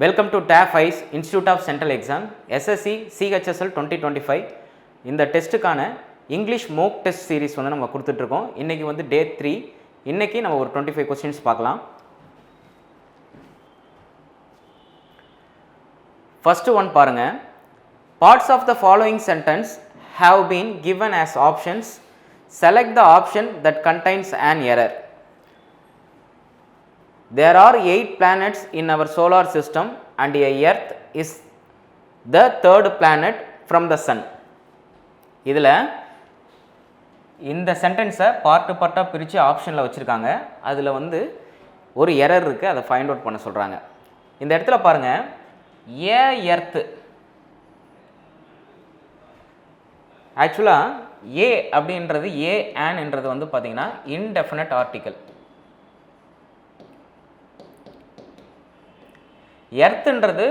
Welcome to TAF ICE institute of central exam SSC CHSL 2025. இந்த டெஸ்ட்டுக்கான English mock test series வந்து நம்ம கொடுத்துட்ருக்கோம். இன்றைக்கி வந்து டே 3. இன்றைக்கி நம்ம ஒரு 25 கொஸ்டின்ஸ் பார்க்கலாம். ஃபஸ்ட்டு ஒன் பாருங்கள். Parts of the following sentence have been given as options. Select the option that contains an error. There are 8 planets in our solar system and a Earth is the third planet from the sun. இதில் இந்த சென்டென்ஸை பார்ட்டாக பிரித்து ஆப்ஷனில் வச்சுருக்காங்க. அதில் வந்து ஒரு எரர் இருக்குது, அதை ஃபைண்ட் அவுட் பண்ண சொல்கிறாங்க. இந்த இடத்துல பாருங்கள், எர்த்து ஆக்சுவலாக ஏ அப்படின்றது ஏன்ன்றது வந்து பார்த்திங்கன்னா இன்டெஃபினட் ஆர்டிக்கல். எர்த்துன்றது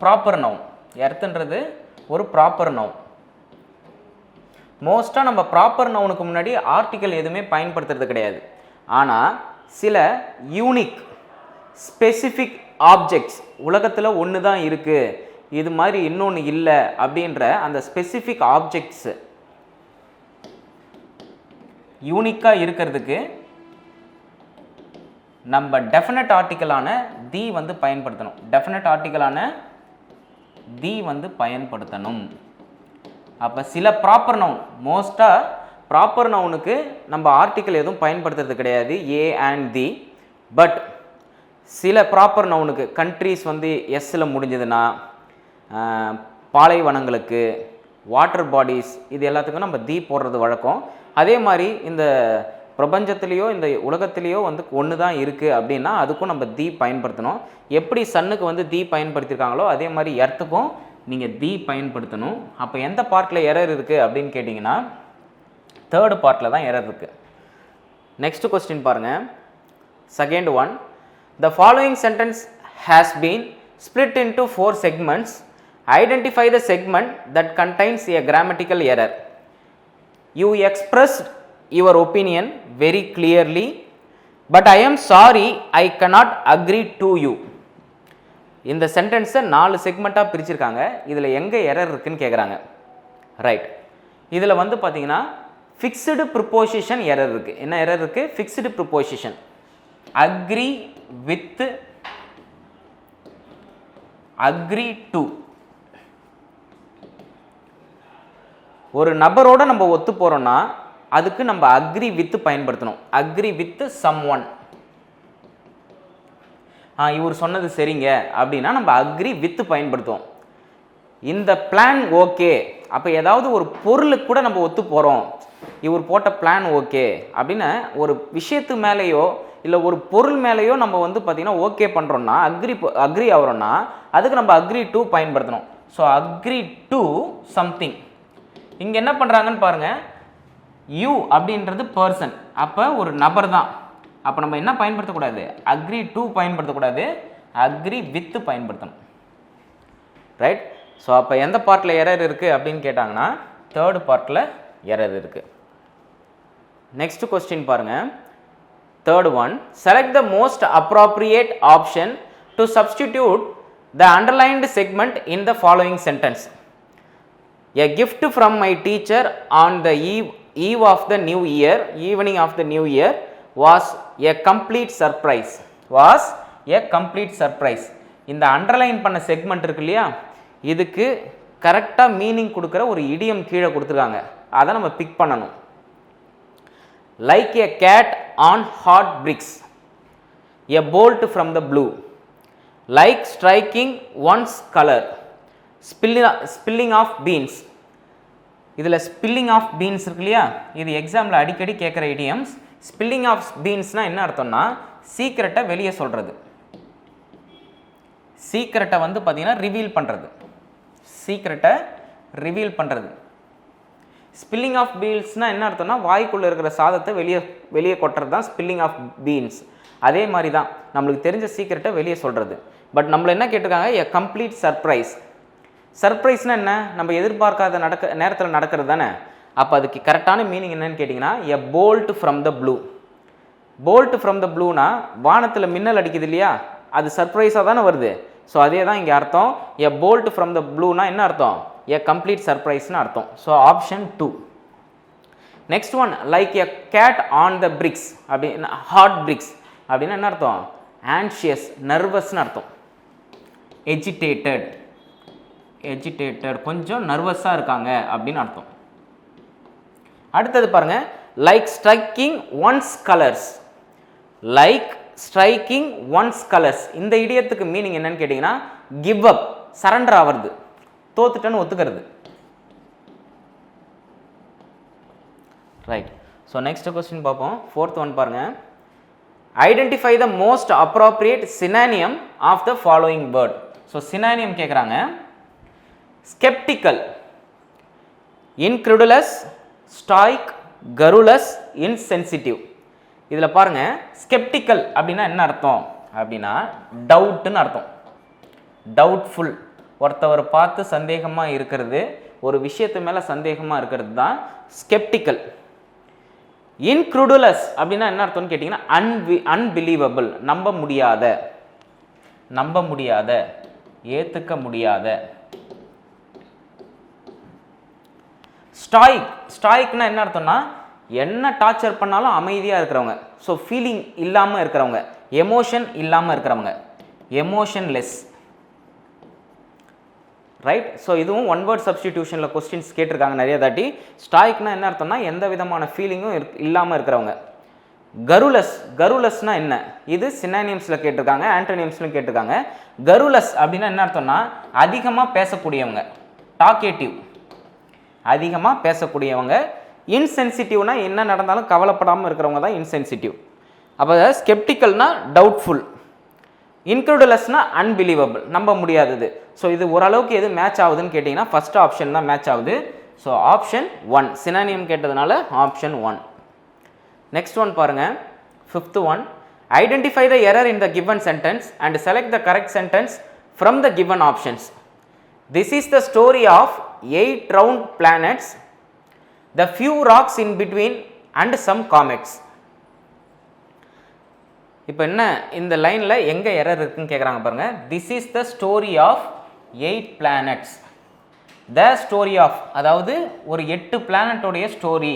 ப்ராப்பர் நவுன். எர்த்துன்றது ஒரு ப்ராப்பர் நவுன். மோஸ்ட்டாக நம்ம ப்ராப்பர் நவுனுக்கு முன்னாடி ஆர்டிக்கல் எதுவுமே பயன்படுத்துறது கிடையாது. ஆனால் சில யூனிக் ஸ்பெசிஃபிக் ஆப்ஜெக்ட்ஸ் உலகத்தில் ஒன்று தான் இருக்குது, இது மாதிரி இன்னொன்று இல்லை அப்படின்ற அந்த ஸ்பெசிஃபிக் ஆப்ஜெக்ட்ஸு யூனிக்காக இருக்கிறதுக்கு நம்ம டெஃபினட் ஆர்டிக்கலான தி வந்து பயன்படுத்தணும். டெஃபினட் ஆர்டிக்கலான தி வந்து பயன்படுத்தணும். அப்போ சில ப்ராப்பர் நவுன், மோஸ்ட்டாக ப்ராப்பர் நவுனுக்கு நம்ம ஆர்டிக்கல் எதுவும் பயன்படுத்துறது கிடையாது, ஏ அண்ட் தி. பட் சில ப்ராப்பர் நவுனுக்கு கண்ட்ரீஸ் வந்து எஸ்ஸில் முடிஞ்சதுன்னா, பாலைவனங்களுக்கு, வாட்டர் பாடிஸ், இது எல்லாத்துக்கும் நம்ம தி போடுறது வழக்கம். அதே மாதிரி இந்த பிரபஞ்சத்துலேயோ இந்த உலகத்துலேயோ வந்து ஒன்று தான் இருக்குது அப்படின்னா அதுக்கும் நம்ம தி பயன்படுத்தணும். எப்படி சன்னுக்கு வந்து தி பயன்படுத்தியிருக்காங்களோ அதே மாதிரி எர்த்துக்கும் நீங்கள் தி பயன்படுத்தணும். அப்போ எந்த பார்ட்டில் எரர் இருக்குது அப்படின்னு கேட்டிங்கன்னா தேர்டு பார்ட்டில் தான் எரர் இருக்குது. நெக்ஸ்ட் கொஸ்டின் பாருங்கள். Second one. The following sentence has been split into 4 segments. Identify the segment that contains a grammatical error. You expressed your opinion very clearly, but I am sorry I cannot agree to you. இந்த சென்டென்ஸை 4 செக்மெண்ட்டாக பிரிச்சிருக்காங்க. இதில் எங்கே error இருக்குன்னு கேட்குறாங்க. Right, இதில் வந்து பார்த்தீங்கன்னா ஃபிக்ஸ்டு ப்ரிப்போசிஷன் எரர் இருக்குது. என்ன எரர் இருக்குது? Fixed preposition. Agree with, agree to. ஒரு நபரோட நம்ம ஒத்து போகிறோன்னா அதுக்கு நம்ம அக்ரி வித் பயன்படுத்தணும். Agree with someone. இவர் சொன்னது சரிங்க அப்படின்னா நம்ம அக்ரி வித் பயன்படுத்துவோம். இந்த பிளான் ஓகே. அப்போ ஏதாவது ஒரு பொருளுக்கு கூட நம்ம ஒத்து போகிறோம், இவர் போட்ட பிளான் ஓகே அப்படின்னு ஒரு விஷயத்து மேலேயோ இல்லை ஒரு பொருள் மேலேயோ நம்ம வந்து பார்த்திங்கன்னா ஓகே பண்ணுறோன்னா, அக்ரி ஆகிறோன்னா அதுக்கு நம்ம அக்ரி டு பயன்படுத்தணும். So agree to something. இங்கே என்ன பண்ணுறாங்கன்னு பாருங்கள். யூ அப்படின்றது பர்சன், அப்போ ஒரு நபர் தான். அப்போ நம்ம என்ன பயன்படுத்தக்கூடாது? அக்ரி டு பயன்படுத்தக்கூடாது, அக்ரி வித் பயன்படுத்தணும். ரைட். ஸோ அப்போ எந்த பார்ட்டில் எரர் இருக்குது அப்படின்னு கேட்டாங்கன்னா தேர்டு பார்ட்டில் எரர் இருக்குது. நெக்ஸ்ட் கொஸ்டின் பாருங்கள். Third one. Select the most appropriate option to substitute the underlined segment in the following sentence. A gift from my teacher on the eve of the new year, evening of the new year, was a complete surprise. Was a complete surprise. இந்த underline பண்ண segment இருக்கு இல்லையா, இதுக்கு கரெக்டாக meaning கொடுக்குற ஒரு இடியம் கீழே கொடுத்துருக்காங்க, அதை நம்ம பிக் பண்ணணும். Like a cat on hot bricks, a bolt from the blue, like striking one's color, spilling of beans. இதில் ஸ்பில்லிங் ஆஃப் பீன்ஸ் இருக்கு இல்லையா, இது எக்ஸாமில் அடிக்கடி கேட்குற இடியம்ஸ். ஸ்பில்லிங் ஆஃப் பீன்ஸ்னால் என்ன அர்த்தம்னா சீக்ரெட்டை வெளியே சொல்கிறது, சீக்ரெட்டை வந்து பார்த்திங்கன்னா ரிவீல் பண்ணுறது, சீக்ரெட்டை ரிவீல் பண்ணுறது. ஸ்பில்லிங் ஆஃப் பீன்ஸ்னால் என்ன அர்த்தம்னா வாய்க்குள்ளே இருக்கிற சாதத்தை வெளியே கொட்டுறது தான் ஸ்பில்லிங் ஆஃப் பீன்ஸ். அதே மாதிரி தான் நம்மளுக்கு தெரிஞ்ச சீக்ரெட்டை வெளியே சொல்கிறது. பட் நம்மளை என்ன கேட்டிருக்காங்க? எ கம்ப்ளீட் சர்ப்ரைஸ். சர்ப்ரைஸ்னால் என்ன? நம்ம எதிர்பார்க்காத நேரத்தில் நடக்கிறது தானே. அப்போ அதுக்கு கரெக்டான மீனிங் என்னன்னு கேட்டிங்கன்னா a bolt from the blue. Bolt from the ப்ளூனா வானத்தில் மின்னல் அடிக்குது இல்லையா, அது சர்ப்ரைஸாக தானே வருது. ஸோ அதே தான் இங்கே அர்த்தம். எ போல்ட் ஃப்ரம் த ப்ளூனா என்ன அர்த்தம்? எ கம்ப்ளீட் சர்ப்ரைஸ்னு அர்த்தம். So option 2. Next one, like a gate on the BRICS அப்படின்னு, ஹாட் பிரிக்ஸ் அப்படின்னா என்ன அர்த்தம்? ஆன்ஷியஸ், நர்வஸ்னு அர்த்தம். எஜிடேட்டட், கொஞ்சம் நர்வஸாக இருக்காங்க அப்படின்னு அர்த்தம். அடுத்தது பாருங்க, like striking once colours. Like striking once colours, இந்த இடியத்துக்கு மீனிங் என்னன்னு கேட்டிங்கன்னா கிவ் அப், சரண்டர் ஆகிறது, தோத்துட்டேன்னு ஒத்துக்கிறது. ரைட். ஸோ நெக்ஸ்ட் கொஸ்டின் பார்ப்போம். 4th ஒன் பாருங்க, identify the most appropriate synonym of the following word. So synonym கேட்குறாங்க. Sceptical, incredulous, stoic, callous, insensitive. இதில் பாருங்கள், ஸ்கெப்டிக்கல் அப்படின்னா என்ன அர்த்தம் அப்படின்னா டவுட்டுன்னு அர்த்தம். டவுட்ஃபுல், ஒருத்தவரை பார்த்து சந்தேகமாக இருக்கிறது, ஒரு விஷயத்து மேலே சந்தேகமாக இருக்கிறது தான் ஸ்கெப்டிக்கல். இன்க்ரெடுலஸ் அப்படின்னா என்ன அர்த்தம்னு கேட்டிங்கன்னா அன்பிலீவபிள், நம்ப முடியாத, ஏற்றுக்க முடியாத. ஸ்டாய்க்னா என்ன அர்த்தம்னா என்ன டார்ச்சர் பண்ணாலும் அமைதியாக இருக்கிறவங்க. ஸோ ஃபீலிங் இல்லாமல் இருக்கிறவங்க, எமோஷன் இல்லாமல் இருக்கிறவங்க, எமோஷன்லெஸ். ரைட். ஸோ இதுவும் ஒன் வேர்ட் சப்ஸ்டிடியூஷனில் கொஸ்டின்ஸ் கேட்டிருக்காங்க நிறைய தாட்டி. ஸ்டாய்க்னா என்ன அர்த்தம்னா எந்த விதமான ஃபீலிங்கும் இல்லாமல் இருக்கிறவங்க. கருலஸ்னா என்ன? இது சினானியம்ஸில் கேட்டிருக்காங்க, ஆன்டோனியம்ஸ்லையும் கேட்டிருக்காங்க. கருலஸ் அப்படின்னா என்ன அர்த்தம்னா அதிகமாக பேசக்கூடியவங்க, டாக்கேட்டிவ், அதிகமாக பேசக்கூடியவங்க. இன்சென்சிட்டிவ்னா என்ன நடந்தாலும் கவலைப்படாமல் இருக்கிறவங்க தான் இன்சென்சிட்டிவ். அப்போ ஸ்கெப்டிக்கல்னா டவுட்ஃபுல், இன்க்ரெடுலஸ்னா அன்பிலீவபிள், நம்ப முடியாதது. ஸோ இது ஓரளவுக்கு எது மேட்ச் ஆகுதுன்னு கேட்டிங்கன்னா ஃபர்ஸ்ட் ஆப்ஷன் தான் மேட்ச் ஆகுது. ஸோ ஆப்ஷன் 1, சினானியம் கேட்டதுனால ஆப்ஷன் 1. நெக்ஸ்ட் ஒன் பாருங்க, 5th one, identify the error in the given sentence and select the correct sentence from the given options. This is the story of 8 round planets, the few rocks in between and some comets. இப்போ என்ன இந்த லைனில் எங்கே error இருக்குன்னு கேட்குறாங்க பாருங்க. This is the story of 8 planets. The story of அதாவது ஒரு 8 பிளானட்டோடைய ஸ்டோரி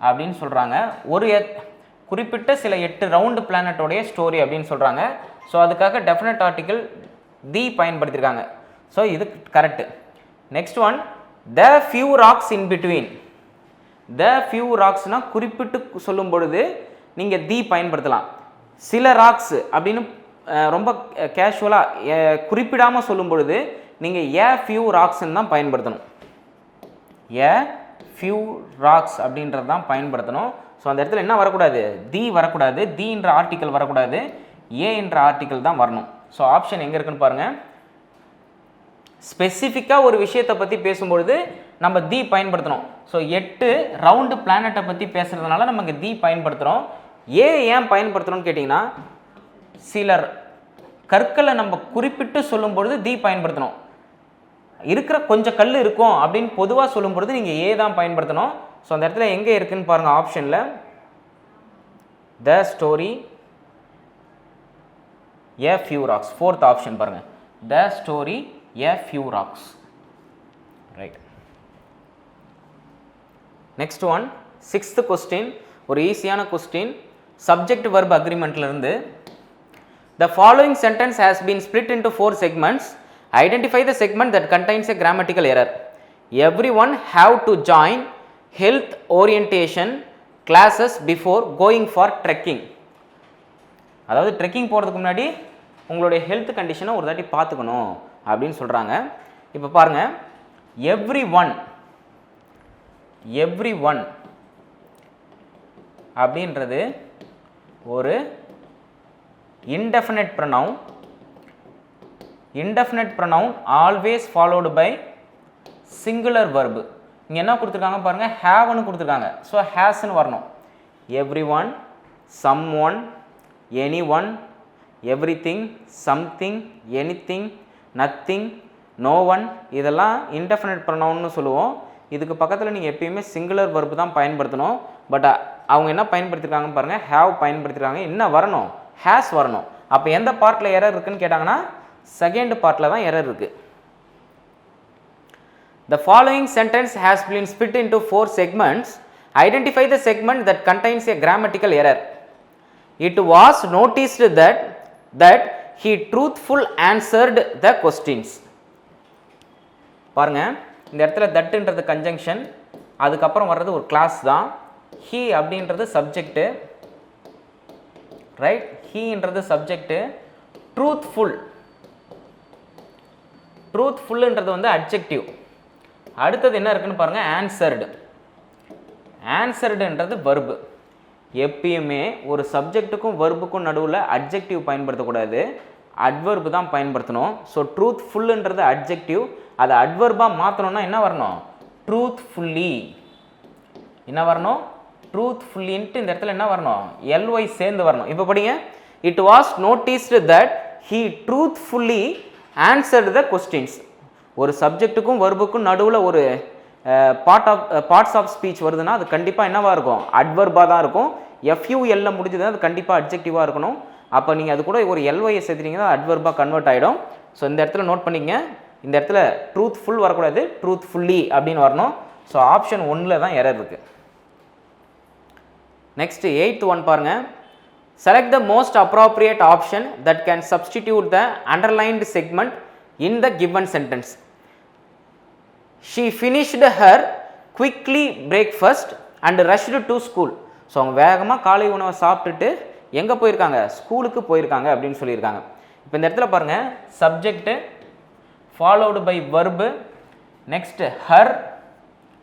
அப்படின்னு சொல்கிறாங்க. ஒரு குறிப்பிட்ட சில 8 ரவுண்டு பிளானட்டோடைய ஸ்டோரி அப்படின்னு சொல்கிறாங்க. ஸோ அதுக்காக டெஃபினட் ஆர்டிக்கிள் தி பயன்படுத்தியிருக்காங்க. ஸோ இது correct. Next one, the few rocks in between. The few ராக்ஸ்னால் குறிப்பிட்டு சொல்லும் பொழுது நீங்கள் தி பயன்படுத்தலாம். சில ராக்ஸ் அப்படின்னு ரொம்ப கேஷுவலாக குறிப்பிடாமல் சொல்லும் பொழுது நீங்கள் ஏ ஃபியூ ராக்ஸ்ன்னு தான் பயன்படுத்தணும். ஏ ஃபியூ ராக்ஸ் அப்படின்றது தான் பயன்படுத்தணும். ஸோ அந்த இடத்துல என்ன வரக்கூடாது? தி வரக்கூடாது, தின்ற ஆர்டிக்கல் வரக்கூடாது, ஏ என்ற ஆர்டிக்கல் தான் வரணும். ஸோ ஆப்ஷன் எங்கே இருக்குன்னு பாருங்கள். ஸ்பெசிஃபிக்காக ஒரு விஷயத்தை பற்றி பேசும்பொழுது நம்ம தி பயன்படுத்தணும். ஸோ 8 ரவுண்டு பிளானட்டை பற்றி பேசுகிறதுனால நமக்கு தி பயன்படுத்துகிறோம். ஏன் பயன்படுத்துகிறோம்னு கேட்டிங்கன்னா சில கற்களை நம்ம குறிப்பிட்டு சொல்லும் பொழுது தி பயன்படுத்தணும். இருக்கிற கொஞ்சம் கல் இருக்கும் அப்படின்னு பொதுவாக சொல்லும் பொழுது நீங்கள் ஏ தான் பயன்படுத்தணும். ஸோ அந்த இடத்துல எங்கே இருக்குன்னு பாருங்கள். ஆப்ஷனில் the story a few rocks, 4th option பாருங்கள். The story a few rocks. Right. Next one, 6th question, ஒரு ஈஸியான கொஸ்டின். சப்ஜெக்ட் வெர்ப் அக்ரிமெண்ட்லேருந்து, the following sentence has been split into 4 segments. Identify the segment that contains a grammatical error. Everyone have to join health orientation classes before going for trekking. அதாவது trekking போகிறதுக்கு முன்னாடி உங்களுடைய health கண்டிஷனை ஒரு தாட்டி பார்த்துக்கணும் அப்படின்னு சொல்கிறாங்க. இப்போ பாருங்கள், எவ்ரி ஒன் அப்படின்றது ஒரு indefinite pronoun. Indefinite pronoun always followed by singular verb. இங்கே என்ன கொடுத்துருக்காங்க பாருங்கள், ஹேவ்னு கொடுத்துருக்காங்க. ஸோ ஹேஸ்ன்னு வரணும். Everyone, someone, anyone, everything, something, anything, nothing, no one, இதெல்லாம் இன்டெஃபினட் ப்ரொனவுன்னு சொல்லுவோம். இதுக்கு பக்கத்தில் நீங்கள் எப்பயுமே சிங்குலர் வெர்பு தான் பயன்படுத்தணும். பட் அவங்க என்ன பயன்படுத்திருக்காங்க பாருங்கள், ஹேவ் பயன்படுத்திருக்காங்க. என்ன வரணும்? ஹேஸ் வரணும். அப்போ எந்த பார்ட்டில் எரர் இருக்குன்னு கேட்டாங்கன்னா செகண்ட் பார்ட்டில் தான் எரர் இருக்குது. The following sentence has been split into 4 segments. Identify the segment that contains a grammatical error. It was noticed that he truthful answered the questions. பாருங்க, இந்த இடத்துல தட்ன்றது கன்ஜங்ஷன், அதுக்கப்புறம் வர்றது ஒரு கிளாஸ் தான். he அப்படின்றது சப்ஜெக்ட், ரைட்? ஹீன்றது சப்ஜெக்ட், ட்ரூத்ஃபுல்ன்றது வந்து adjective. அடுத்தது என்ன இருக்குன்னு பாருங்க, ஆன்சர்டுன்றது வெர்பு. எப்பயுமே ஒரு சப்ஜெக்ட்டுக்கும் வெர்புக்கும் நடுவில் அட்ஜெக்டிவ் பயன்படுத்தக்கூடாது, அட்வர்பு தான் பயன்படுத்தணும். ஸோ ட்ரூத்ஃபுல்ன்றது அட்ஜெக்டிவ், அதை அட்வர்பாக மாற்றணும்னா என்ன வரணும்? ட்ரூத்ஃபுல்லி. என்ன வரணும்? ட்ரூத்ஃபுல்லின்ட்டு இந்த இடத்துல என்ன வரணும்? எல்ஒய் சேர்ந்து வரணும். இப்போ படிங்க, it was noticed that he truthfully answered the questions. ஒரு சப்ஜெக்ட்டுக்கும் வெர்புக்கும் நடுவில் ஒரு பார்ட்ஸ் ஆஃப் ஸ்பீச் வருதுன்னா அது கண்டிப்பாக என்னவாக இருக்கும்? அட்வர்பாக தான் இருக்கும். எஃப்யூஎல்ல முடிஞ்சதுன்னா அது கண்டிப்பாக அட்ஜெக்டிவாக இருக்கணும். அப்போ நீங்கள் அது கூட ஒரு எல்ஒயை சேர்த்துட்டீங்கன்னா அட்வர்பாக கன்வெர்ட் ஆகிடும். ஸோ இந்த இடத்துல நோட் பண்ணிங்க, இந்த இடத்துல ட்ரூத்ஃபுல் வரக்கூடாது, ட்ரூத்ஃபுல்லி அப்படின்னு வரணும். ஸோ ஆப்ஷன் 1ல் தான் எரர் இருக்குது. நெக்ஸ்ட் 8th ஒன் பாருங்க. Select the most appropriate option that can substitute the underlined segment in the given sentence. She finished her quickly breakfast and rushed to school. So அவங்க வேகமாக காலை உணவை சாப்பிட்டுட்டு எங்கே போயிருக்காங்க? ஸ்கூலுக்கு போயிருக்காங்க அப்படின்னு சொல்லியிருக்காங்க. இப்போ இந்த இடத்துல பாருங்கள், subject followed by verb, next her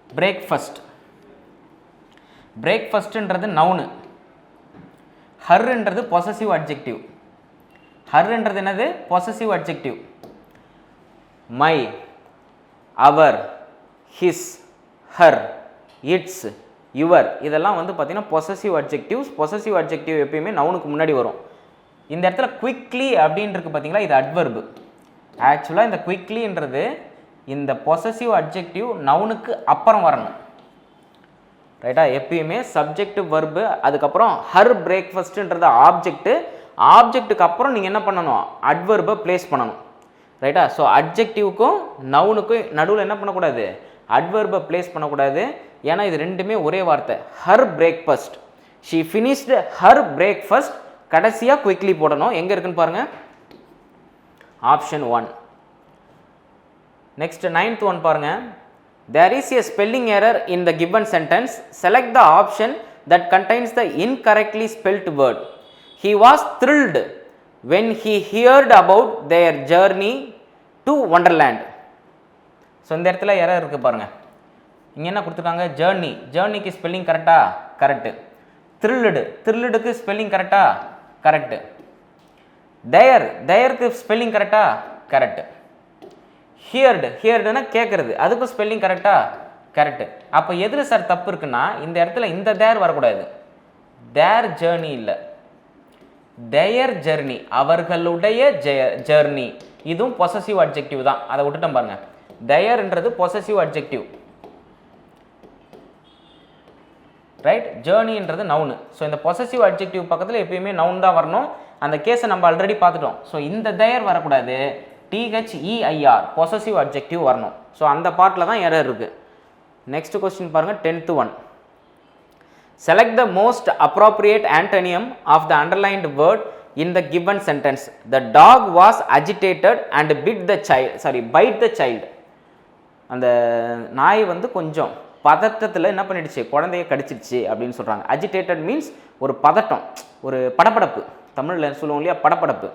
breakfast. பிரேக்ஃபஸ்ட்ன்றது நவுனு, ஹர்ன்றது பொசசிவ் அட்ஜெக்டிவ். ஹர்ன்றது என்னது? Possessive adjective. My, our, his, her, its, your, இதெல்லாம் வந்து பார்த்தீங்கன்னா பொசசிவ் அட்ஜெக்டிவ்ஸ். பொசசிவ் அட்ஜெக்டிவ் எப்பயுமே நவுனுக்கு முன்னாடி வரும். இந்த இடத்துல குவிக்லி அப்படின்றது பார்த்தீங்களா, இது அட்வர்பு. ஆக்சுவலாக இந்த குவிக்லின்றது இந்த பொசசிவ் அட்ஜெக்டிவ் நவுனுக்கு அப்புறம் வரணும், ரைட்டா? எப்பயுமே சப்ஜெக்ட் வெர்பு, அதுக்கப்புறம் ஹர் பிரேக்ஃபஸ்ட்ன்றது ஆப்ஜெக்ட்டு, ஆப்ஜெக்ட்டுக்கு அப்புறம் நீங்கள் என்ன பண்ணணும்? அட்வர்பை பிளேஸ் பண்ணணும், ரைட்டா? ஸோ அட்ஜெக்டிவ்க்கும் நவுனுக்கும் நடுவில் என்ன பண்ணக்கூடாது? அட்வர்பை பிளேஸ் பண்ணக்கூடாது. ஏன்னா இது ரெண்டுமே ஒரே வார்த்தை. Her breakfast, she finished her breakfast, கடைசியாக குவிக்லி போடணும். எங்கே இருக்குன்னு பாருங்கள், ஆப்ஷன் 1. நெக்ஸ்ட் 9th ஒன் பாருங்கள். There is a spelling error in the given sentence. Select the option that contains the incorrectly spelt word. He was thrilled when he heard about their journey to Wonderland. So இந்த இடத்துல error இருக்குது பாருங்கள். இங்கே என்ன கொடுத்துருக்காங்க? Journey, ஜேர்னிக்கு spelling கரெக்டா? Correct. த்ரில்லுடுக்கு ஸ்பெல்லிங் கரெக்டா? கரெக்டு. தயருக்கு ஸ்பெல்லிங் கரெக்டா? கரெக்டு. ஹியர்டுன்னா கேட்குறது, அதுக்கும் ஸ்பெல்லிங் கரெக்டா? கரெக்டு. அப்போ எதில் சார் தப்பு இருக்குன்னா, இந்த இடத்துல இந்த தேர் வரக்கூடாது, தேர் ஜேர்னி இல்லை, தேயர் ஜெர்னி, அவர்களுடைய ஜெர்னி. இதுவும் பொசசிவ் அட்ஜெக்டிவ் தான், அதை விட்டுட்டோம் பாருங்க. தேயர்ன்றது பொசசிவ் அட்ஜெக்டிவ், ரைட்? ஜேர்னின்றது நவுனு. ஸோ இந்த பொசசிவ் அட்ஜெக்டிவ் பக்கத்தில் எப்பயுமே நவுன் தான் வரணும். அந்த கேஸை நம்ம ஆல்ரெடி பார்த்துட்டோம். ஸோ இந்த தேயர் வரக்கூடாது, THEIR பொசசிவ் அட்ஜெக்டிவ் வரணும். ஸோ அந்த பார்ட்டில் தான் எரர் இருக்குது. நெக்ஸ்ட் கொஸ்டின் பாருங்கள், 10th one. Select the most appropriate antonym of the underlined word in the given sentence. The dog was agitated and bite the child. அந்த நாய் வந்து கொஞ்சம் பதட்டத்தில் என்ன பண்ணிடுச்சு? குழந்தைய கடிச்சிடுச்சு அப்படின்னு சொல்கிறாங்க. அஜிடேட்டட் மீன்ஸ் ஒரு பதட்டம், ஒரு படபடப்பு. தமிழில் சொல்லுவோம் இல்லையா, படபடப்பு.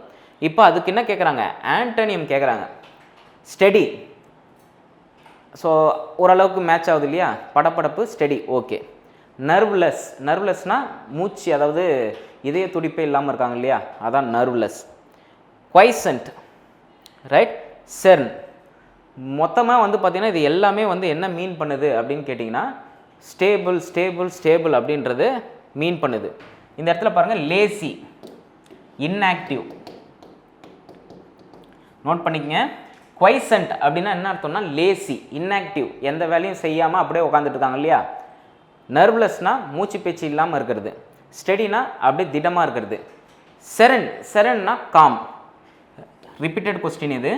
இப்போ அதுக்கு என்ன கேட்குறாங்க? ஆண்டனியம் கேட்குறாங்க. ஸ்டெடி. ஸோ ஓரளவுக்கு மேட்ச் ஆகுது இல்லையா? படபடப்பு, ஸ்டெடி, ஓகே. நர்வ்லெஸ்னால் மூச்சு, அதாவது இதய துடிப்பே இல்லாமல் இருக்காங்க இல்லையா, அதான் நர்வ்லெஸ். குவைசன்ட், ரைட்? செர்ன். மொத்தமாக வந்து பார்த்திங்கன்னா இது எல்லாமே வந்து என்ன மீன் பண்ணுது அப்படின்னு கேட்டிங்கன்னா, ஸ்டேபிள் அப்படின்றது மீன் பண்ணுது. இந்த இடத்துல பாருங்கள், லேசி, இன்ஆக்டிவ். நோட் பண்ணிக்கங்க. குவைசன்ட் அப்படின்னா என்ன அர்த்தம்னா லேசி, இன்ஆக்டிவ், எந்த வேலையும் செய்யாமல் அப்படியே உட்காந்துட்டு இருக்காங்க இல்லையா. நர்வ்லெஸ்னா மூச்சு பேச்சு இல்லாமல் இருக்கிறது. ஸ்டெடினா அப்படியே திடமாக இருக்கிறது. செரன்னா காம், ரிப்பீட்டட் கொஸ்டின் இது.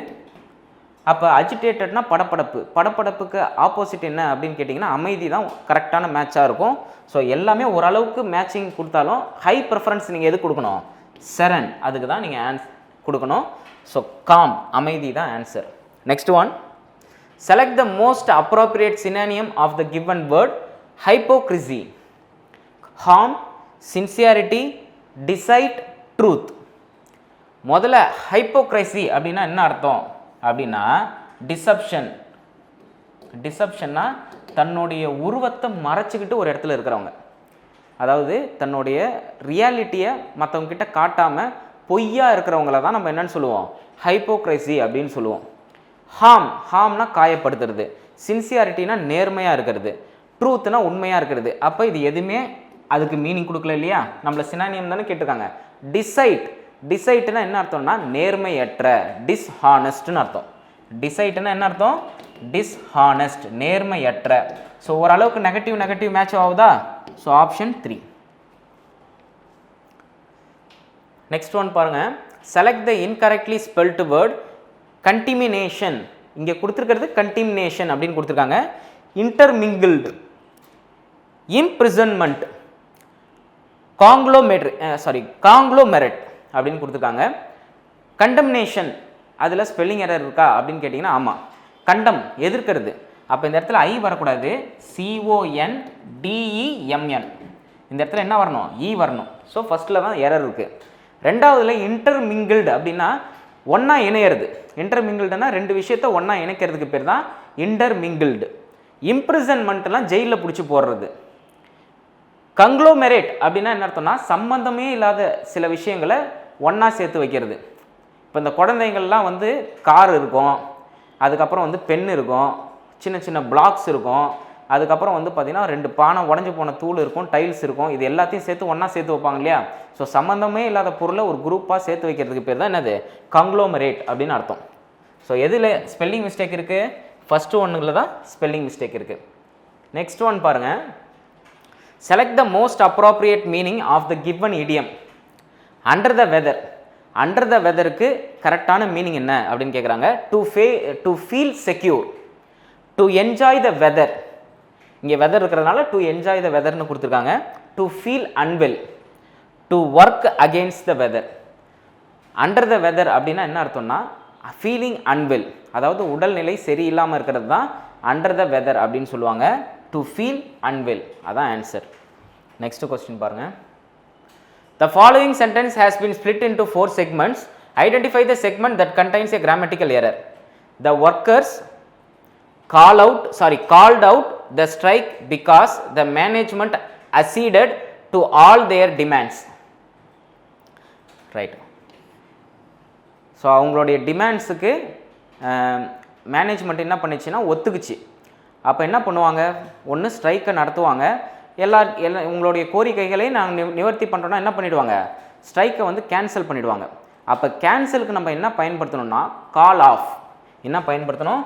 அப்போ அஜிடேட்டட்னா படப்படப்பு, படப்படப்புக்கு ஆப்போசிட் என்ன அப்படின்னு கேட்டிங்கன்னா அமைதி தான் கரெக்டான மேட்சாக இருக்கும். ஸோ எல்லாமே ஓரளவுக்கு மேட்சிங் கொடுத்தாலும் ஹை ப்ரிஃபரன்ஸ் நீங்கள் எது கொடுக்கணும், சரண், அதுக்கு தான் நீங்கள் கொடுக்கணும். ஸோ காம், அமைதி தான் answer. Next one, select the most appropriate synonym of the given word. Hypocrisy, harm, sincerity, deceit, truth. முதல்ல ஹைப்போக்ரைசி அப்படின்னா என்ன அர்த்தம் அப்படின்னா டிசப்ஷன். டிசப்ஷன்னா தன்னுடைய உருவத்தை மறைச்சிக்கிட்டு ஒரு இடத்துல இருக்கிறவங்க, அதாவது தன்னுடைய ரியாலிட்டியை மற்றவங்க கிட்ட காட்டாமல் பொய்யா இருக்கிறவங்கள தான் நம்ம என்னன்னு சொல்லுவோம், ஹைப்போக்ரைசி அப்படின்னு சொல்லுவோம். ஹார்ம்னா காயப்படுத்துறது, சின்சியாரிட்டினா நேர்மையாக இருக்கிறது, ட்ரூத்னா உண்மையாக இருக்கிறது. அப்போ இது எதுவுமே அதுக்கு மீனிங் கொடுக்கல இல்லையா, நம்மள சினானியம் தானே கேட்டிருக்காங்க. டிசைட்னா என்ன அர்த்தம்னா நேர்மையற்ற, டிஸ்ஹானஸ்ட்னு அர்த்தம். டிசைட்னா என்ன அர்த்தம், டிஸ்ஹானஸ்ட், நேர்மையற்ற. ஸோ ஓரளவுக்கு நெகட்டிவ் மேட்ச் ஆகுதா? So option 3. நெக்ஸ்ட் ஒன் பாருங்க, select the incorrectly spelt word. Contamination, இங்கே கொடுத்துருக்கிறது கண்டிமினேஷன் அப்படின்னு கொடுத்துருக்காங்க. இன்டர்மிங்கிள்டு, இம்ப்ரிசன்மெண்ட், காங்க்ளோமெரட் அப்படின்னு கொடுத்துருக்காங்க. கண்டம்னேஷன், அதில் ஸ்பெல்லிங் எரர் இருக்கா அப்படின்னு கேட்டிங்கன்னா ஆமாம். கண்டம், எதிர்க்கிறது. அப்போ இந்த இடத்துல ஐ வரக்கூடாது, CONDEMN. இந்த இடத்துல என்ன வரணும், இ வரணும். ஸோ ஃபஸ்ட்டில் தான் எரர் இருக்குது. ரெண்டாவதுல இன்டர்மிங்கிள்டு அப்படின்னா ஒன்றா இணையிறது. இன்டர்மிங்கிள்டுனா ரெண்டு விஷயத்த ஒன்றா இணைக்கிறதுக்கு பேர் தான் இன்டர்மிங்கிள்டு. இம்ப்ரிசன்மெண்ட்லாம் ஜெயிலில் பிடிச்சி போடுறது. கங்க்ளோமெரேட் அப்படின்னா என்ன அர்த்தம்னா சம்பந்தமே இல்லாத சில விஷயங்களை ஒன்றா சேர்த்து வைக்கிறது. இப்போ இந்த குழந்தைங்கள்லாம் வந்து கார் இருக்கும், அதுக்கப்புறம் வந்து பென் இருக்கும், சின்ன சின்ன பிளாக்ஸ் இருக்கும், அதுக்கப்புறம் வந்து பார்த்திங்கன்னா 2 பானை உடஞ்சி போன தூள் இருக்கும், டைல்ஸ் இருக்கும். இது எல்லாத்தையும் சேர்த்து ஒன்றா சேர்த்து வைப்பாங்க இல்லையா. ஸோ சம்மந்தமே இல்லாத பொருளை ஒரு குரூப்பாக சேர்த்து வைக்கிறதுக்கு பேர் தான் என்னது, கங்க்ளோமெரேட் அப்படின்னு அர்த்தம். ஸோ எதில் ஸ்பெல்லிங் மிஸ்டேக் இருக்குது, ஃபஸ்ட்டு ஒன்றுல தான் ஸ்பெல்லிங் மிஸ்டேக் இருக்குது. நெக்ஸ்ட் ஒன் பாருங்கள், select the most appropriate meaning of the given idiom. Under the weather, under the வெதருக்கு கரெக்டான மீனிங் என்ன அப்படின்னு கேட்குறாங்க. To feel secure, to enjoy the weather. இங்கே வெதர் இருக்கிறதுனால டு என்ஜாய் த வெதர்னு கொடுத்துருக்காங்க. To feel unwell, to work against the weather. Under the weather அப்படின்னா என்ன அர்த்தம்னா ஃபீலிங் அன்வெல், அதாவது உடல்நிலை சரியில்லாமல் இருக்கிறது தான் அண்டர் த வெதர் அப்படின்னு சொல்லுவாங்க. டு ஃபீல் அன்வெல், அதான் ஆன்சர். நெக்ஸ்ட் கொஸ்டின் பாருங்க. The following sentence has been split into 4 segments. Identify the segment that contains a grammatical error. The workers called out the strike because the management acceded to all their demands. Right. So அவங்களுடைய டிமாண்ட்ஸுக்கு management என்ன பண்ணிச்சுன்னா ஒத்துக்குச்சு. அப்போ என்ன பண்ணுவாங்க, ஒன்று ஸ்ட்ரைக்கை நடத்துவாங்க. எல்லா உங்களுடைய கோரிக்கைகளை நாங்கள் நிவர்த்தி பண்ணுறோன்னா என்ன பண்ணிவிடுவாங்க, ஸ்ட்ரைக்கை வந்து கேன்சல் பண்ணிவிடுவாங்க. அப்போ கேன்சலுக்கு நம்ம என்ன பயன்படுத்தணும்னா கால் ஆஃப். என்ன பயன்படுத்தணும்,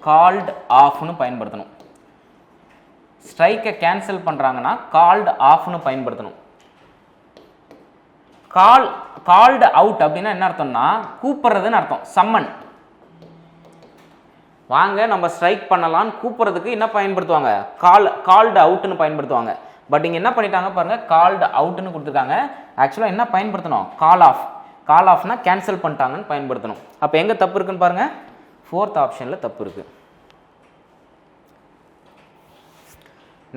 கால்டு ஆஃப்னு பயன்படுத்தணும். ஸ்ட்ரைக்கை கேன்சல் பண்ணுறாங்கன்னா கால்டு ஆஃப்னு பயன்படுத்தணும். கால்டு அவுட் அப்படின்னா என்ன அர்த்தம்னா கூப்பிட்றதுன்னு அர்த்தம். சம்மன், வாங்க நம்ம ஸ்ட்ரைக் பண்ணலான்னு கூப்பிட்றதுக்கு என்ன பயன்படுத்துவாங்க, கால்டு அவுட்னு பயன்படுத்துவாங்க. பட் இங்கே என்ன பண்ணிட்டாங்க பாருங்க, கால்டு அவுட்னு கொடுத்துருக்காங்க. ஆக்சுவலாக என்ன பயன்படுத்தணும், கால் ஆஃப். கால் ஆஃப்னா கேன்சல் பண்ணிட்டாங்கன்னு பயன்படுத்தணும். அப்போ எங்கே தப்பு இருக்குன்னு பாருங்க, 4th ஆப்ஷனில் தப்பு இருக்கு.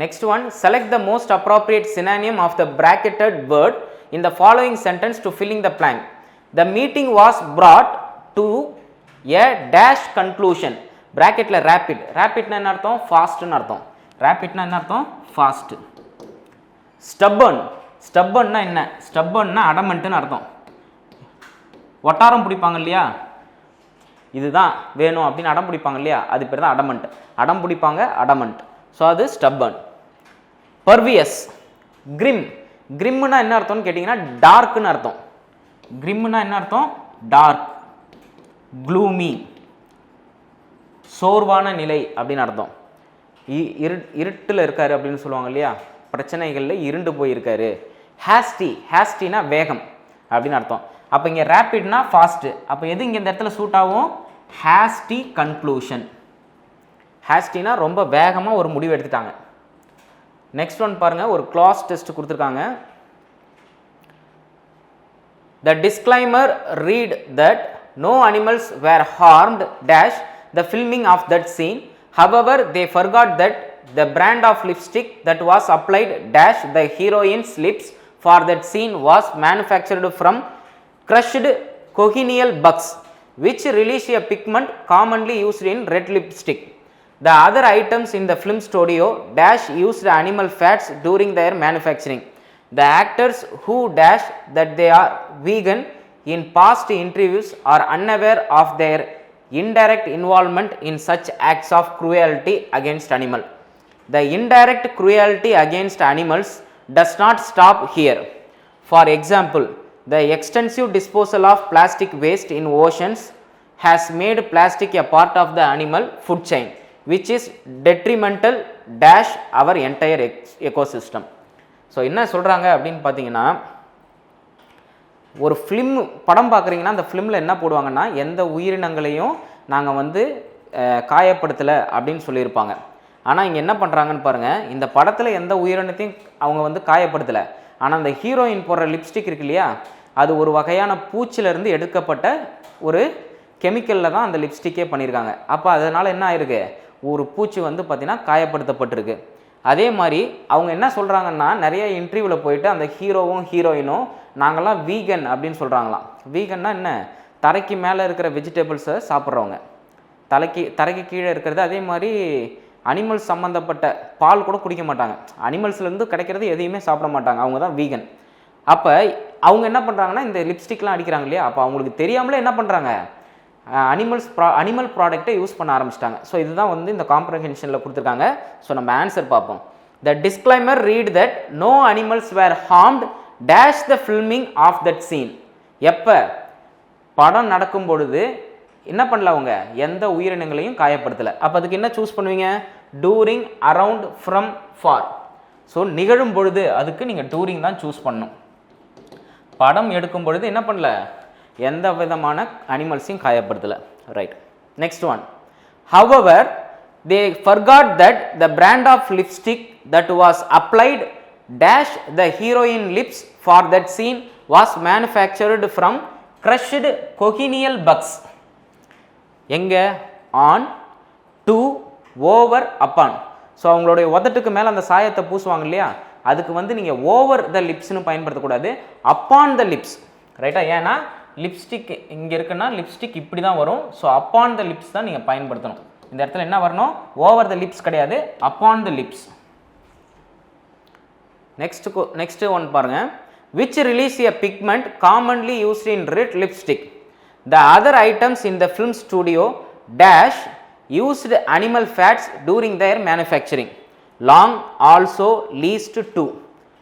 Next one, select the most appropriate synonym of the bracketed word in the following sentence to filling the blank. The meeting was brought to a dash conclusion. Bracketல rapid. Rapidனா என்ன அர்த்தம், ஃபாஸ்ட்னு அர்த்தம். rapidனா என்ன அர்த்தம், ஃபாஸ்ட். stubborn. stubbornனா என்ன, stubbornனா adamantனு அர்த்தம். ஒட்டாரம் பிடிப்பாங்க இல்லையா, இதுதான் வேணும் அப்படின்னு அடம் பிடிப்பாங்க இல்லையா, அது பேர் தான் adamant. அடம் பிடிப்பாங்க, adamant. ஸோ அது stubborn. pervious. grim. கிரிம்னா என்ன அர்த்தம்னு கேட்டிங்கன்னா டார்க்னு அர்த்தம். கிரிம்னா என்ன அர்த்தம், டார்க். க்ளூமி, சோர்வான நிலை அப்படின்னு அர்த்தம். இருட்டில் இருக்காரு அப்படின்னு சொல்லுவாங்க இல்லையா, பிரச்சனைகளில் இருண்டு போயிருக்காரு. ஹேஸ்டி, ஹேஸ்டினா வேகம் அப்படின்னு அர்த்தம். அப்போ இங்கே ரேப்பிட்னா ஃபாஸ்ட்டு, அப்போ எது இங்கே இந்த இடத்துல சூட் ஆகும்? Hasty conclusion. ஹேஸ்டினா ரொம்ப வேகமாக ஒரு முடிவு எடுத்துட்டாங்க. நெக்ஸ்ட் ஒன் பாருங்கள், ஒரு கிளாஸ் டெஸ்ட் கொடுத்துருக்காங்க. The disclaimer read that no animals were harmed dash the filming of that scene. However, they forgot that the brand of lipstick that was applied dash the heroine's lips for that scene was manufactured from crushed cochineal bugs, which release a pigment commonly used in red lipstick. The other items in the film studio dash used animal fats during their manufacturing. The actors who dash that they are vegan in past interviews are unaware of their indirect involvement in such acts of cruelty against animal. The indirect cruelty against animals does not stop here. For example, the extensive disposal of plastic waste in oceans has made plastic a part of the animal food chain, which is detrimental dash our entire ecosystem. So என்ன சொல்கிறாங்க அப்படின்னு பார்த்தீங்கன்னா, ஒரு film படம் பார்க்குறீங்கன்னா அந்த ஃபிலிமில் என்ன போடுவாங்கன்னா, எந்த உயிரினங்களையும் நாங்கள் வந்து காயப்படுத்தலை அப்படின்னு சொல்லியிருப்பாங்க. ஆனால் இங்கே என்ன பண்ணுறாங்கன்னு பாருங்கள், இந்த படத்தில் எந்த உயிரினத்தையும் அவங்க வந்து காயப்படுத்தலை. ஆனால் அந்த ஹீரோயின் போடுற லிப்ஸ்டிக் இருக்கு இல்லையா, அது ஒரு வகையான பூச்சிலேருந்து எடுக்கப்பட்ட ஒரு கெமிக்கலில் தான் அந்த லிப்ஸ்டிக்கே பண்ணியிருக்காங்க. அப்போ அதனால் என்ன ஆயிருக்கு, ஒரு பூச்சி வந்து பார்த்திங்கன்னா காயப்படுத்தப்பட்டிருக்கு. அதே மாதிரி அவங்க என்ன சொல்கிறாங்கன்னா, நிறைய இன்டர்வியூவில் போயிட்டு அந்த ஹீரோவும் ஹீரோயினும் நாங்கள்லாம் வீகன் அப்படின்னு சொல்கிறாங்களாம். வீகன்னா என்ன, தரைக்கு மேலே இருக்கிற வெஜிடபிள்ஸை சாப்பிட்றவங்க, தரைக்கு கீழே இருக்கிறது. அதே மாதிரி அனிமல்ஸ் சம்மந்தப்பட்ட பால் கூட குடிக்க மாட்டாங்க, அனிமல்ஸ்லேருந்து கிடைக்கிறது எதையுமே சாப்பிட மாட்டாங்க, அவங்க தான் வீகன். அப்போ அவங்க என்ன பண்ணுறாங்கன்னா, இந்த லிப்ஸ்டிக்லாம் அடிக்கிறாங்க இல்லையா, அப்போ அவங்களுக்கு தெரியாமலே என்ன பண்ணுறாங்க, அனிமல் ப்ராடக்டை யூஸ் பண்ண ஆரம்பிச்சிட்டாங்க. ஸோ இதுதான் வந்து இந்த காம்ப்ரஹென்ஷனில் கொடுத்துருக்காங்க. ஸோ நம்ம ஆன்சர் பார்ப்போம். The disclaimer read that no animals were harmed dash the filming of that scene. எப்போ படம் நடக்கும் பொழுது என்ன பண்ணல, அவங்க எந்த உயிரினங்களையும் காயப்படுத்தலை. அப்போ அதுக்கு என்ன சூஸ் பண்ணுவீங்க, during, around, from, for. So நிகழும் பொழுது அதுக்கு நீங்கள் டூரிங் தான் சூஸ் பண்ணணும். படம் எடுக்கும் பொழுது என்ன பண்ணல, எந்த விதமான அனிமல்ஸையும் காயப்படுத்தலை. Right. Next one, however they forgot that the brand of lipstick that was applied dash the heroine lips for that scene was manufactured from crushed cochineal bugs. எங்க, on, to, over, upon. So அவங்களுடைய உதட்டுக்கு மேலே அந்த சாயத்தை பூசுவாங்க இல்லையா, அதுக்கு வந்து நீங்கள் over the லிப்ஸ்னு பயன்படுத்தக்கூடாது, upon the lips. ரைட்டா? ஏன்னா லிப்ஸ்டிக் இங்கே இருக்குன்னா லிப்ஸ்டிக் இப்படி தான் வரும். ஸோ அப்பான் த லிப்ஸ் தான் நீங்கள் பயன்படுத்தணும். இந்த இடத்துல என்ன வரணும், ஓவர் த லிப்ஸ் கிடையாது, upon the lips. Next one பாருங்க, which release a pigment commonly used in red lipstick. The other items in the film studio dash used animal fats during their manufacturing. Long, also, least to.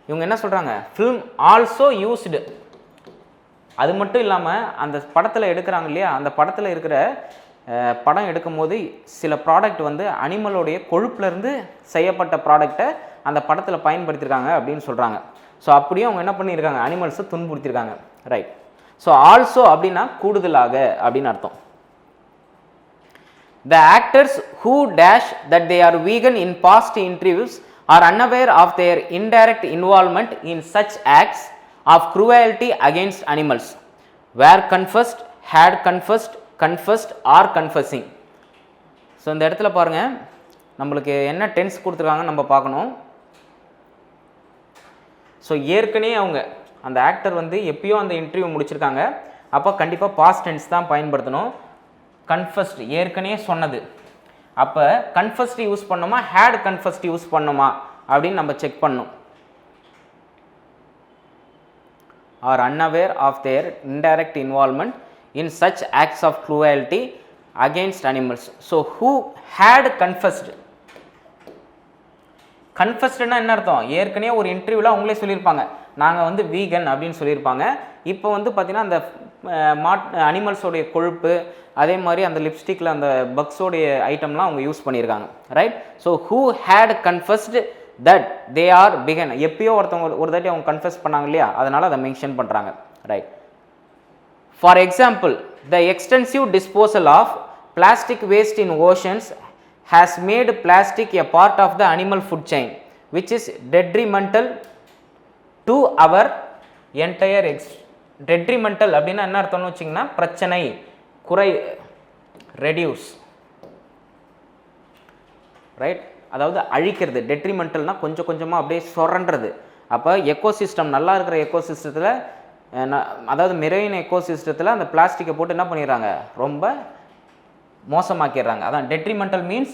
இவங்க என்ன சொல்கிறாங்க, film also used. அது மட்டும் இல்லாமல் அந்த படத்தில் எடுக்கிறாங்க இல்லையா, அந்த படத்தில் இருக்கிற படம் எடுக்கும் போது சில ப்ராடக்ட் வந்து அனிமலோடைய கொழுப்புலேருந்து செய்யப்பட்ட ப்ராடக்டை அந்த படத்தில் பயன்படுத்தியிருக்காங்க அப்படின்னு சொல்கிறாங்க. ஸோ அப்படியே அவங்க என்ன பண்ணியிருக்காங்க, அனிமல்ஸை துன்புறுத்தியிருக்காங்க. ரைட். ஸோ ஆல்சோ அப்படின்னா கூடுதலாக அப்படின்னு அர்த்தம். The actors who dash that they are vegan in past interviews are unaware of their indirect involvement in such acts of cruelty against animals. Were confessed, had confessed, confessed or confessing. So இந்த இடத்துல பாருங்கள், நம்மளுக்கு என்ன tense கொடுத்துருக்காங்க நம்ம பார்க்கணும். So ஏற்கனவே அவங்க அந்த ஆக்டர் வந்து எப்பயோ அந்த இன்டர்வியூ முடிச்சிருக்காங்க, அப்போ கண்டிப்பாக பாஸ்ட் டென்ஸ் தான் பயன்படுத்தணும். கன்ஃபஸ்ட் ஏற்கனவே சொன்னது, அப்போ கன்ஃபஸ்ட் யூஸ் பண்ணோமா ஹேட் கன்ஃபஸ்ட் யூஸ் பண்ணோமா அப்படின்னு நம்ம செக் பண்ணணும். Are unaware of their indirect involvement in such acts of cruelty against animals. So who had confessed. கன்ஃபஸ்ட்னா என்ன அர்த்தம், ஏற்கனவே ஒரு இன்டர்வியூவில் அவங்களே சொல்லியிருப்பாங்க நாங்கள் வந்து வீகன் அப்படின்னு சொல்லியிருப்பாங்க. இப்போ வந்து பார்த்தீங்கன்னா அந்த அனிமல்ஸோடைய கொழுப்பு, அதே மாதிரி அந்த லிப்ஸ்டிக்கில் அந்த பக்ஸோடைய ஐட்டம்லாம் அவங்க யூஸ் பண்ணியிருக்காங்க. Right. So who had confused that they are begun. எப்பயோ ஒருத்தவங்க ஒரு தாட்டி அவங்க கன்ஃபஸ் பண்ணாங்க இல்லையா, அதனால் அதை மென்ஷன் பண்ணுறாங்க. Right. For example the extensive disposal of plastic waste in oceans has made plastic a part of the animal food chain which is detrimental to our entire detrimental அப்படின்னா என்ன அர்த்தம்னு வச்சிங்கன்னா பிரச்சனை குறை ரெடியூஸ் ரைட் அதாவது அழிக்கிறது டெட்ரிமெண்டல்னா கொஞ்சம் கொஞ்சமாக அப்படியே சொரன்றது அப்போ எக்கோசிஸ்டம் நல்லா இருக்கிற எக்கோசிஸ்டத்தில் அதாவது மெரைன் எக்கோசிஸ்டத்தில் அந்த பிளாஸ்டிக்கை போட்டு என்ன பண்ணிடுறாங்க ரொம்ப மோசமாக்கிடுறாங்க அதான் detrimental means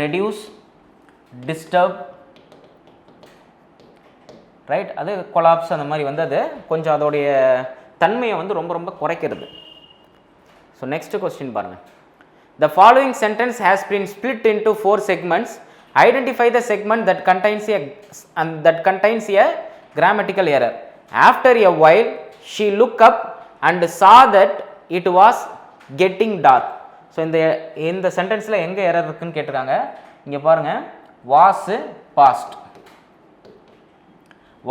reduce disturb right அது கொலாப்ஸ் அந்த மாதிரி வந்து அது கொஞ்சம் அதோடைய தன்மையை வந்து ரொம்ப ரொம்ப குறைக்கிறது ஸோ நெக்ஸ்ட் கொஸ்டின் பாருங்கள் the following sentence has been split into 4 segments identify the segment that contains a grammatical error after a while she looked up and saw that it was getting dark so இந்த சென்டென்ஸில் எங்கே error இருக்குன்னு கேட்டிருக்காங்க இங்கே பாருங்கள்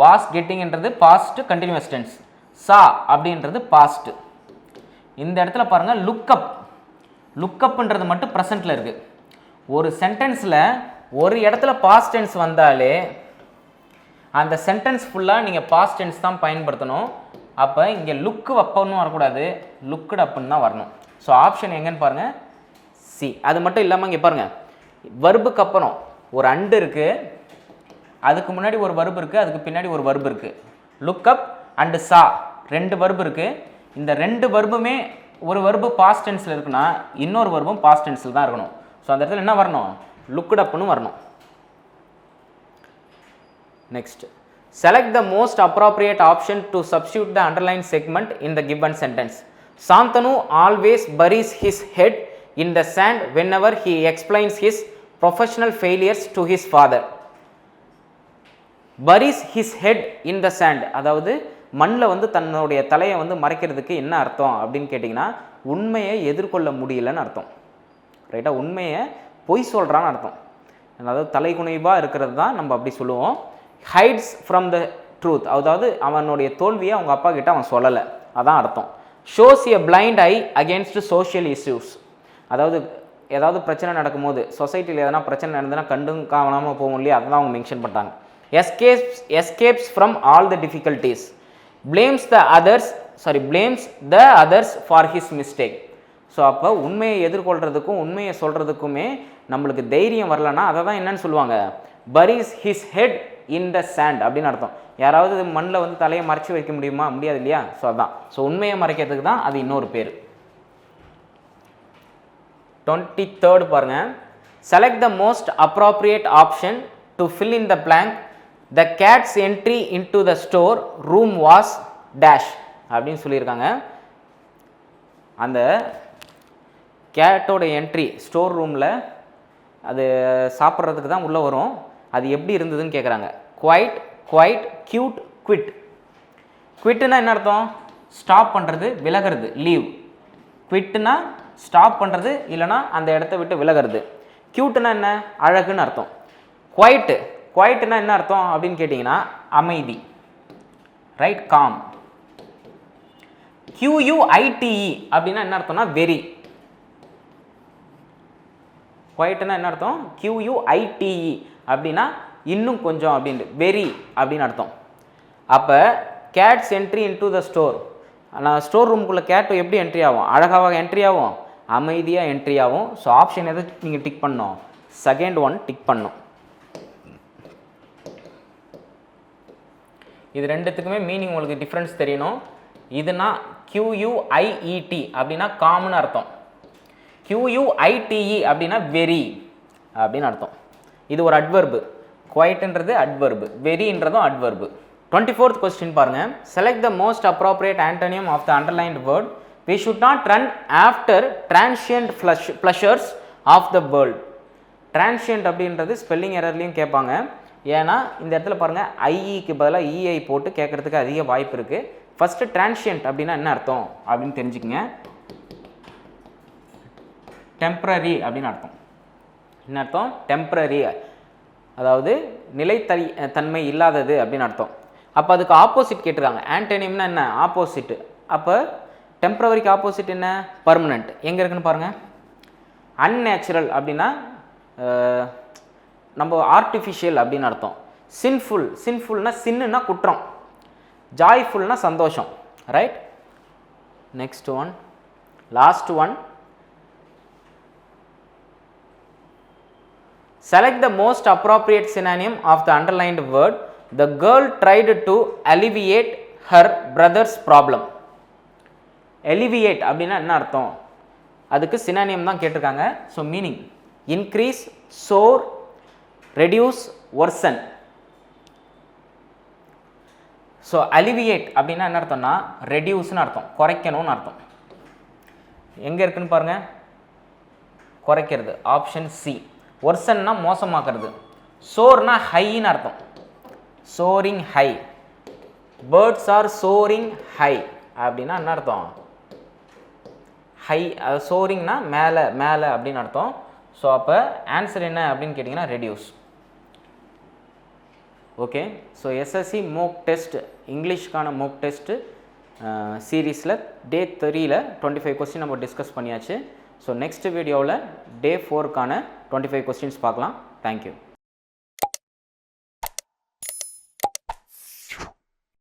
was கெட்டிங்ன்றது past continuous tense சா அப்படின்றது past இந்த இடத்துல பாருங்கள் லுக்கப்ன்றது மட்டும் ப்ரெசண்ட்டில் இருக்குது ஒரு சென்டென்ஸில் ஒரு இடத்துல பாஸ்ட் டென்ஸ் வந்தாலே அந்த சென்டென்ஸ் ஃபுல்லாக நீங்கள் பாஸ்ட் டென்ஸ் தான் பயன்படுத்தணும் அப்போ இங்கே லுக்கு அப்பன்னு வரக்கூடாது லுக்குடு அப்புன்னு தான் வரணும் ஸோ ஆப்ஷன் எங்கன்னு பாருங்கள் சி அது மட்டும் இல்லாமல் இங்கே பாருங்கள் வர்புக்கு அப்புறம் ஒரு அண்டு இருக்குது அதுக்கு முன்னாடி ஒரு வர்பு இருக்குது அதுக்கு பின்னாடி ஒரு வர்பு இருக்குது லுக்கப் அண்டு சா 2 வர்பு இருக்குது இந்த 2 வர்புமே ஒரு வர்பு பாஸ்ட் டென்ஸில் இருக்குன்னா இன்னொரு வர்பும் பாஸ்ட் டென்ஸில் தான் இருக்கணும் ஸோ அந்த இடத்துல என்ன வரணும் லுக்குடு அப்புன்னு வரணும் next select the most appropriate option to substitute the underlined segment in the given sentence Santanu always buries his head in the sand whenever he explains his professional failures to his father buries his head in the sand அதாவது மண்ணில் வந்து தன்னுடைய தலையை வந்து மறைக்கிறதுக்கு என்ன அர்த்தம் அப்படின்னு கேட்டிங்கன்னா உண்மையை எதிர்கொள்ள முடியலன்னு அர்த்தம் ரைட்டா உண்மையை பொய் சொல்கிறான்னு அர்த்தம் அதாவது தலைகுனைவாக இருக்கிறது தான் நம்ம அப்படி சொல்லுவோம் ஹைட்ஸ் ஃப்ரம் த ட்ரூத் அதாவது அவனுடைய தோல்வியை அவங்க அப்பா கிட்ட அவன் சொல்லலை அதான் அர்த்தம் shows a blind I against social issues அதாவது ஏதாவது பிரச்சனை நடக்கும்போது சொசைட்டியில் எதனா பிரச்சனை நடந்ததுன்னா கண்டும் காணாமல் போகும் இல்லையா அதெல்லாம் அவங்க மென்ஷன் பண்ணுறாங்க escapes from all the difficulties blames the others for his mistake so அப்போ உண்மையை எதிர்கொள்கிறதுக்கும் உண்மையை சொல்கிறதுக்குமே நம்மளுக்கு தைரியம் வரலன்னா அதை தான் என்னன்னு சொல்லுவாங்க buries his head in the sand அப்படின்னு அர்த்தம் யாராவது மண்ணில் வந்து தலையை மறைச்சி வைக்க முடியுமா முடியாது இல்லையா ஸோ அதான் ஸோ உண்மையை மறைக்கிறதுக்கு தான் அது இன்னொரு பேர் 23rd பாருங்க select the most appropriate option to fill in the blank the cat's entry into the store room was dash அப்படின்னு சொல்லியிருக்காங்க அந்த கேட்டோட என்ட்ரி ஸ்டோர் ரூமில் அது சாப்பிட்றதுக்கு தான் உள்ளே வரும் அது எப்படி இருந்ததுன்னு கேட்குறாங்க குவைட் க்யூட் குவிட்னா என்ன அர்த்தம் ஸ்டாப் பண்ணுறது விலகிறது லீவ் குவிட்னா ஸ்டாப் பண்ணுறது இல்லைனா அந்த இடத்த விட்டு விலகிறது க்யூட்னா என்ன அழகுன்னு அர்த்தம் குவைட்னா என்ன அர்த்தம் அப்படின்னு கேட்டிங்கன்னா அமைதி ரைட் காம் QUITE அப்படின்னா என்ன அர்த்தம்னா வெரி குவைட்னா என்ன அர்த்தம் QUITE அப்படின்னா இன்னும் கொஞ்சம் அப்படின்ட்டு வெரி அப்படின்னு அர்த்தம் அப்போ cats entry into the store நான் ஸ்டோர் ரூமுக்குள்ளே கேட்டு எப்படி என்ட்ரி ஆகும் அழகாக என்ட்ரி ஆகும் அமைதியாக என்ட்ரி ஆகும் ஸோ ஆப்ஷன் எதை நீங்கள் டிக் பண்ணணும் செகண்ட் ஒன் டிக் பண்ணும் இது ரெண்டுத்துக்குமே மீனிங் உங்களுக்கு டிஃப்ரென்ஸ் தெரியணும் இதுனா QUIET அப்படின்னா காமன் அர்த்தம் QUITE அப்படின்னா வெரி அப்படின்னு அர்த்தம் இது ஒரு அட்வர்பு குவைட்ன்றது அட்வர்பு வெரின்றதும் அட்வர்பு 24th கொஸ்டின் பாருங்க select the most appropriate antonym of the underlined word we should not run after transient pleasures of the world transient அப்படின்றது ஸ்பெல்லிங் எரர்லையும் கேட்பாங்க ஏன்னா இந்த இடத்துல பாருங்கள் ஐஇக்கு பதிலாக இஐ போட்டு கேட்குறதுக்கு அதிக வாய்ப்பு இருக்குது ஃபஸ்ட்டு டிரான்ஷியன்ட் அப்படின்னா என்ன அர்த்தம் அப்படின்னு தெரிஞ்சுக்கங்க டெம்ப்ரரி அப்படின்னு அர்த்தம் என்ன அர்த்தம் டெம்ப்ரரி அதாவது தன்மை இல்லாதது அப்படின்னு அர்த்தம் அப்போ அதுக்கு ஆப்போசிட் கேட்டிருக்காங்க ஆன்டனிம்னா என்ன ஆப்போசிட் அப்போ டெம்பரவரிக்கு ஆப்போசிட் என்ன? பர்மனெண்ட். எங்கே இருக்குன்னு பாருங்கள். அன்நேச்சுரல் அப்படின்னா நம்ம ஆர்டிஃபிஷியல் அப்படின்னு அர்த்தம். சின்ஃபுல், சின்ஃபுல்னா சின்னுனா குற்றம், ஜாய்ஃபுல்னா சந்தோஷம். Right. Next one, last one. Select the most appropriate synonym of the underlined word. The girl tried to alleviate her brother's problem. Alleviate அப்படின்னா என்ன அர்த்தம்? அதுக்கு சினானியம் தான் கேட்டிருக்காங்க. ஸோ மீனிங் இன்க்ரீஸ், சோர், ரெடியூஸ், ஒர்சன். ஸோ அலிவியேட் அப்படின்னா என்ன அர்த்தம்னா ரெடியூஸ்னு அர்த்தம், குறைக்கணும்னு அர்த்தம். எங்கே இருக்குன்னு பாருங்கள், குறைக்கிறது, ஆப்ஷன் சி. ஒர்சன்னா மோசமாக்குறது. சோர்னா ஹைன்னு அர்த்தம், soaring high. Birds are soaring high அப்படின்னா என்ன அர்த்தம்? ஹை, அது சோரிங்னா மேலே மேலே அப்படின்னு அர்த்தம். ஸோ அப்போ ஆன்சர் என்ன அப்படின்னு கேட்டிங்கன்னா reduce. Okay. So SSC mock test, இங்கிலீஷ்க்கான மோக் டெஸ்ட்டு சீரீஸில் டே 3ல் 25 கொஸ்டின் நம்ம டிஸ்கஸ் பண்ணியாச்சு. ஸோ நெக்ஸ்ட் வீடியோவில் டே 4க்கான 25 கொஸ்டின்ஸ் பார்க்கலாம். தேங்க்யூ.